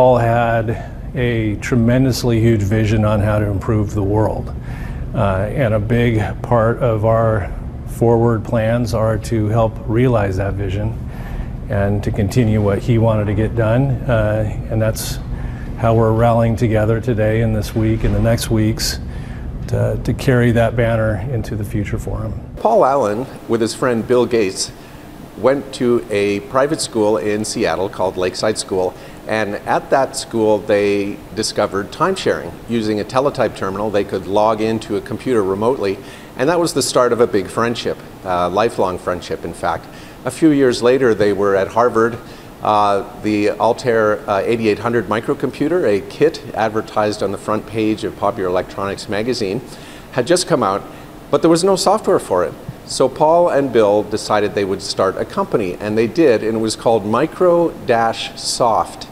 Paul had a tremendously huge vision on how to improve the world. And a big part of our forward plans are to help realize that vision and to continue what he wanted to get done. And that's how we're rallying together today and this week and the next weeks to carry that banner into the future for him. Paul Allen, with his friend Bill Gates, went to a private school in Seattle called Lakeside School, and at that school they discovered time sharing. Using a teletype terminal, they could log into a computer remotely, and that was the start of a big friendship, lifelong friendship in fact. A few years later they were at Harvard. The ALTAIR 8800 microcomputer, a kit advertised on the front page of Popular Electronics magazine, had just come out, but there was no software for it. So Paul and Bill decided they would start a company, and they did, and it was called Micro-Soft.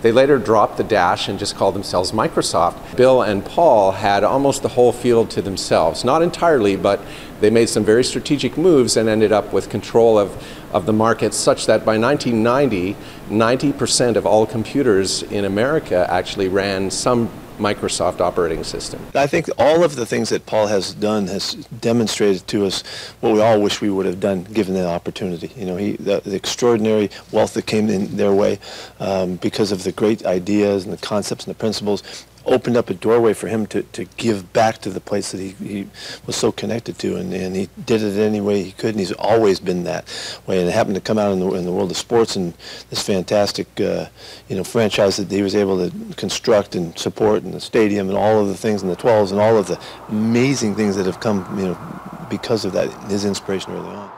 They later dropped the dash and just called themselves Microsoft. Bill and Paul had almost the whole field to themselves. Not entirely, but they made some very strategic moves and ended up with control of the market, such that by 1990, 90% of all computers in America actually ran some Microsoft operating system. I think all of the things that Paul has done has demonstrated to us what we all wish we would have done given the opportunity. You know, the extraordinary wealth that came in their way because of the great ideas and the concepts and the principles opened up a doorway for him to give back to the place that he was so connected to, and he did it any way he could, and he's always been that way. And it happened to come out in the world of sports, and this fantastic franchise that he was able to construct and support, and the stadium and all of the things in the 12s and all of the amazing things that have come because of that, his inspiration early on.